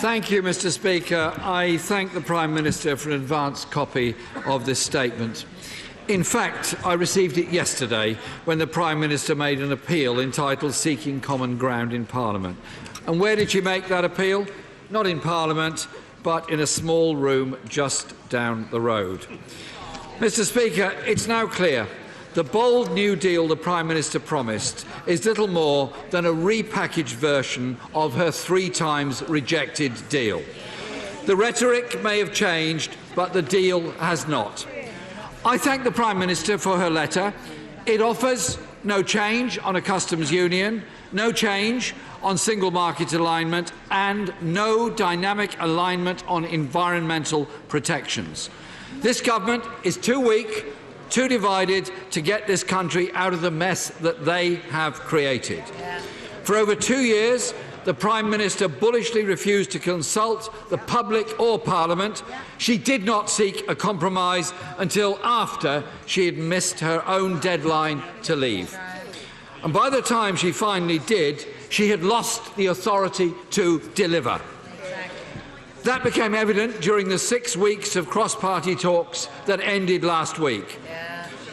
Thank you, Mr. Speaker. I thank the Prime Minister for an advance copy of this statement. In fact, I received it yesterday when the Prime Minister made an appeal entitled Seeking Common Ground in Parliament. And where did she make that appeal? Not in Parliament, but in a small room just down the road. Mr. Speaker, it's now clear the bold New Deal the Prime Minister promised is little more than a repackaged version of her 3 times rejected deal. The rhetoric may have changed, but the deal has not. I thank the Prime Minister for her letter. It offers no change on a customs union, no change on single market alignment, and no dynamic alignment on environmental protections. This government is too weak, too divided to get this country out of the mess that they have created. For over 2 years, the Prime Minister bullishly refused to consult the public or Parliament. She did not seek a compromise until after she had missed her own deadline to leave. And by the time she finally did, she had lost the authority to deliver. That became evident during the 6 weeks of cross-party talks that ended last week.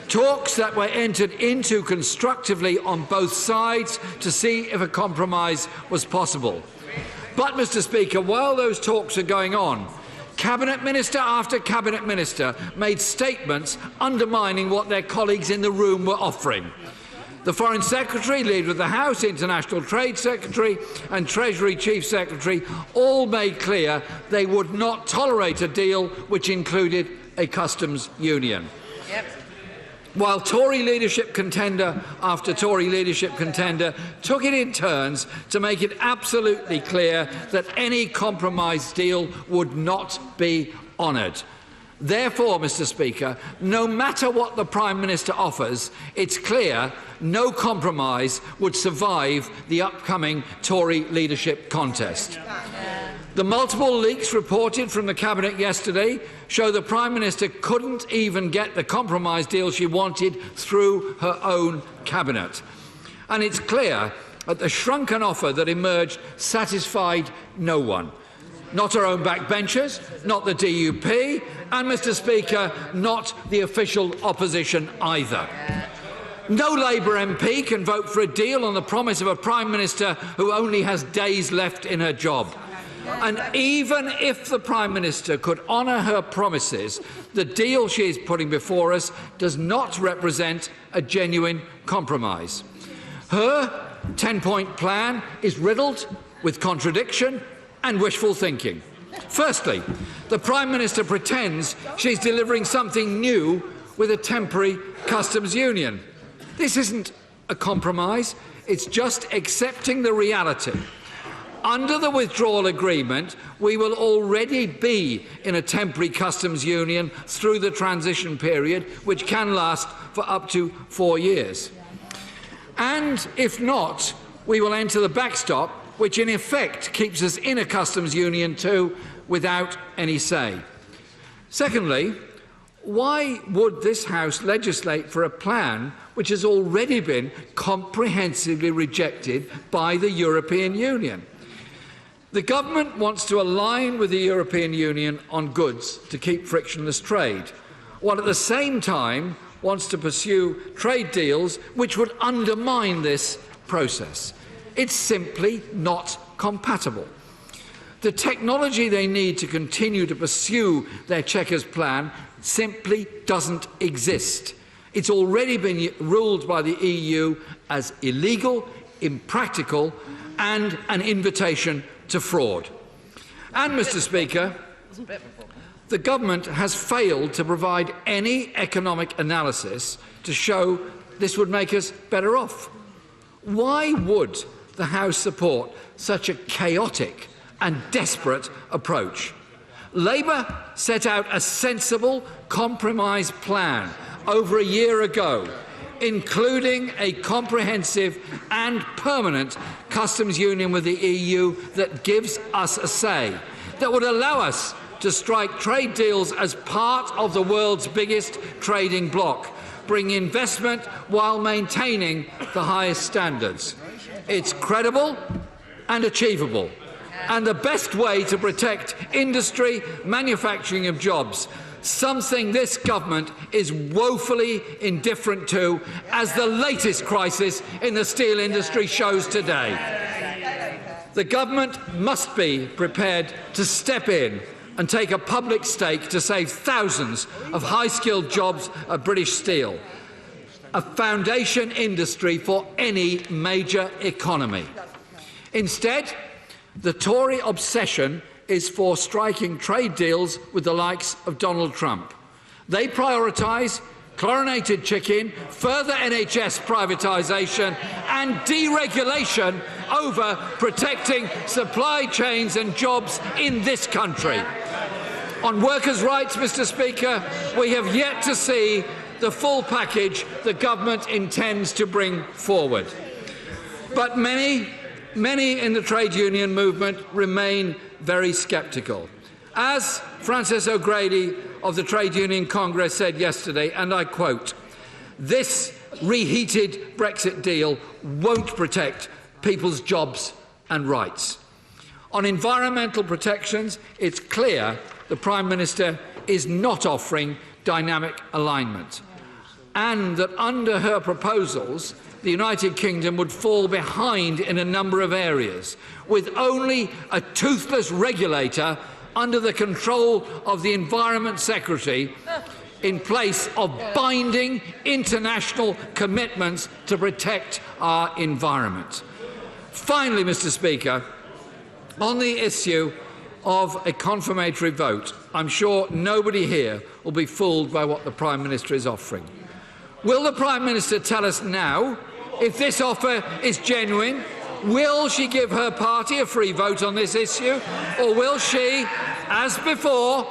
Talks that were entered into constructively on both sides to see if a compromise was possible. But, Mr. Speaker, while those talks are going on, Cabinet Minister after Cabinet Minister made statements undermining what their colleagues in the room were offering. The Foreign Secretary, Leader of the House, International Trade Secretary and Treasury Chief Secretary all made clear they would not tolerate a deal which included a customs union. While Tory leadership contender after Tory leadership contender took it in turns to make it absolutely clear that any compromise deal would not be honoured. Therefore, Mr. Speaker, no matter what the Prime Minister offers, it's clear no compromise would survive the upcoming Tory leadership contest. The multiple leaks reported from the Cabinet yesterday show the Prime Minister couldn't even get the compromise deal she wanted through her own Cabinet. And it's clear that the shrunken offer that emerged satisfied no one. Not her own backbenchers, not the DUP, and, Mr. Speaker, not the official opposition either. No Labour MP can vote for a deal on the promise of a Prime Minister who only has days left in her job. And even if the Prime Minister could honour her promises, the deal she is putting before us does not represent a genuine compromise. Her 10-point plan is riddled with contradiction and wishful thinking. Firstly, the Prime Minister pretends she's delivering something new with a temporary customs union. This isn't a compromise, it's just accepting the reality. Under the withdrawal agreement, we will already be in a temporary customs union through the transition period, which can last for up to 4 years. And if not, we will enter the backstop, which in effect keeps us in a customs union too, without any say. Secondly, why would this House legislate for a plan which has already been comprehensively rejected by the European Union? The government wants to align with the European Union on goods to keep frictionless trade, while at the same time wants to pursue trade deals which would undermine this process. It's simply not compatible. The technology they need to continue to pursue their Chequers plan simply doesn't exist. It's already been ruled by the EU as illegal, impractical, and an invitation to fraud. And, Mr. Speaker, the government has failed to provide any economic analysis to show this would make us better off. Why would the House support such a chaotic and desperate approach? Labour set out a sensible compromise plan over a year ago, including a comprehensive and permanent customs union with the EU that gives us a say, that would allow us to strike trade deals as part of the world's biggest trading bloc, bring investment while maintaining the highest standards. It's credible and achievable. and the best way to protect industry, manufacturing and jobs, something this government is woefully indifferent to, as the latest crisis in the steel industry shows today. The government must be prepared to step in and take a public stake to save thousands of high-skilled jobs at British Steel, a foundation industry for any major economy. Instead, the Tory obsession is for striking trade deals with the likes of Donald Trump. They prioritise chlorinated chicken, further NHS privatisation and deregulation over protecting supply chains and jobs in this country. On workers' rights, Mr. Speaker, we have yet to see the full package the government intends to bring forward. But many in the trade union movement remain very sceptical. As Frances O'Grady of the Trade Union Congress said yesterday, and I quote, "This reheated Brexit deal won't protect people's jobs and rights." On environmental protections, it's clear the Prime Minister is not offering dynamic alignment, and that under her proposals, the United Kingdom would fall behind in a number of areas, with only a toothless regulator under the control of the Environment Secretary in place of binding international commitments to protect our environment. Finally, Mr. Speaker, on the issue of a confirmatory vote, I'm sure nobody here will be fooled by what the Prime Minister is offering. Will the Prime Minister tell us now if this offer is genuine? Will she give her party a free vote on this issue, or will she, as before,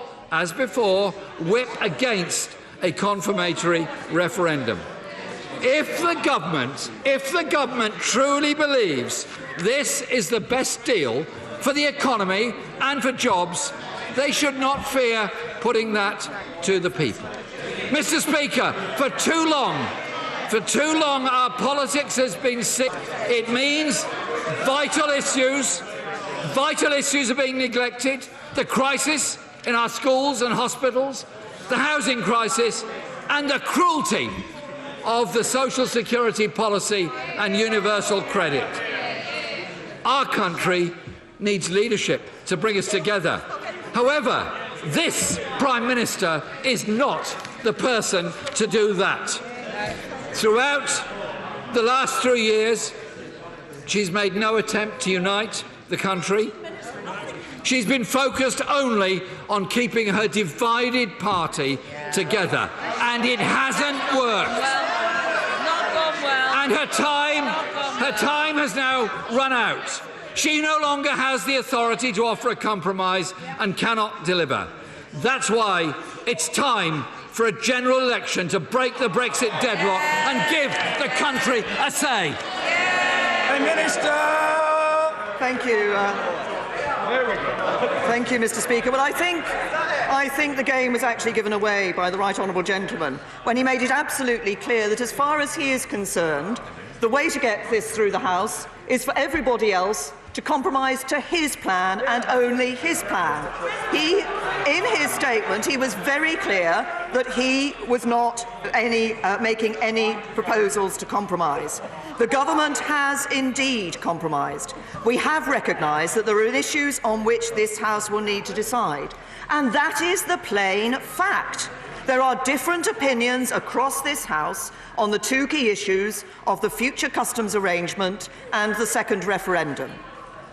whip against a confirmatory referendum? If the government truly believes this is the best deal for the economy and for jobs, they should not fear putting that to the people. Mr. Speaker, for too long our politics has been sick. It means vital issues are being neglected, the crisis in our schools and hospitals, the housing crisis and the cruelty of the social security policy and universal credit. Our country needs leadership to bring us together. However, this Prime Minister is not the person to do that. Throughout the last 3 years, she's made no attempt to unite the country. She's been focused only on keeping her divided party together, and it hasn't worked. And her time has now run out. She no longer has the authority to offer a compromise and cannot deliver. That's why it's time for a general election to break the Brexit deadlock and give the country a say. Minister! Thank you. Thank you, Mr. Speaker. Well, I think the game was actually given away by the right honourable gentleman when he made it absolutely clear that, as far as he is concerned, the way to get this through the House is for everybody else to compromise to his plan and only his plan. In his statement, he was very clear that he was not making any proposals to compromise. The government has indeed compromised. We have recognised that there are issues on which this House will need to decide, and that is the plain fact. There are different opinions across this House on the two key issues of the future customs arrangement and the second referendum.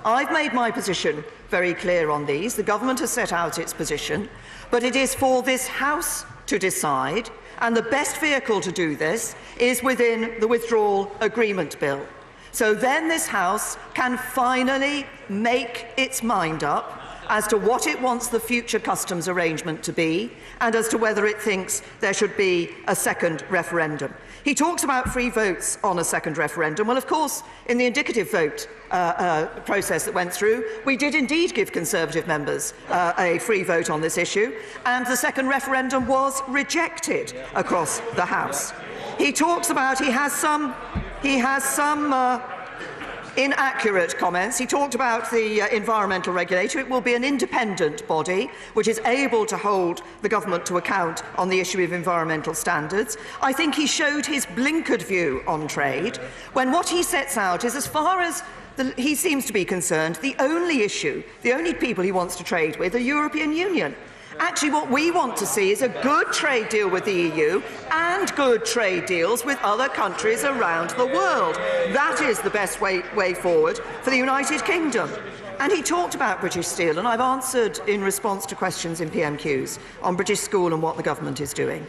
I've made my position very clear on these. The government has set out its position, but it is for this House to decide, and the best vehicle to do this is within the Withdrawal Agreement Bill. So then this House can finally make its mind up as to what it wants the future customs arrangement to be, and as to whether it thinks there should be a second referendum. He talks about free votes on a second referendum. Well, of course, in the indicative vote process that went through, we did indeed give Conservative members a free vote on this issue, and the second referendum was rejected across the House. He talks about he has some inaccurate comments. He talked about the environmental regulator. It will be an independent body which is able to hold the government to account on the issue of environmental standards. I think he showed his blinkered view on trade when what he sets out is, as far as he seems to be concerned, the only issue, the only people he wants to trade with are European Union. Actually, what we want to see is a good trade deal with the EU and good trade deals with other countries around the world. That is the best way forward for the United Kingdom. And he talked about British Steel, and I've answered in response to questions in PMQs on British School and what the government is doing.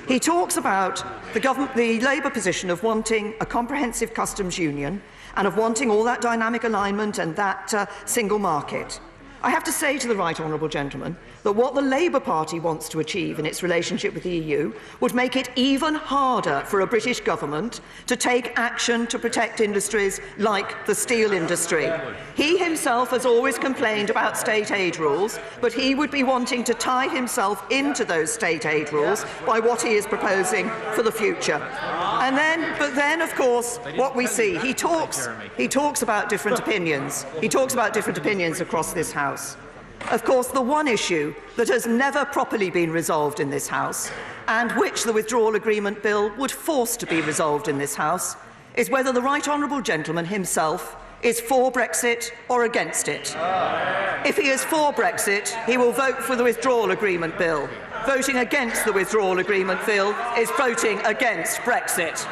He talks about the Labour position of wanting a comprehensive customs union and of wanting all that dynamic alignment and that single market. I have to say to the right honourable gentleman that what the Labour Party wants to achieve in its relationship with the EU would make it even harder for a British government to take action to protect industries like the steel industry. He himself has always complained about state aid rules, but he would be wanting to tie himself into those state aid rules by what he is proposing for the future. But then, of course, what we see, he talks about different opinions. He talks about different opinions across this House. Of course, the one issue that has never properly been resolved in this House, and which the Withdrawal Agreement Bill would force to be resolved in this House, is whether the right honourable gentleman himself is for Brexit or against it. If he is for Brexit, he will vote for the Withdrawal Agreement Bill. Voting against the Withdrawal Agreement Bill is voting against Brexit.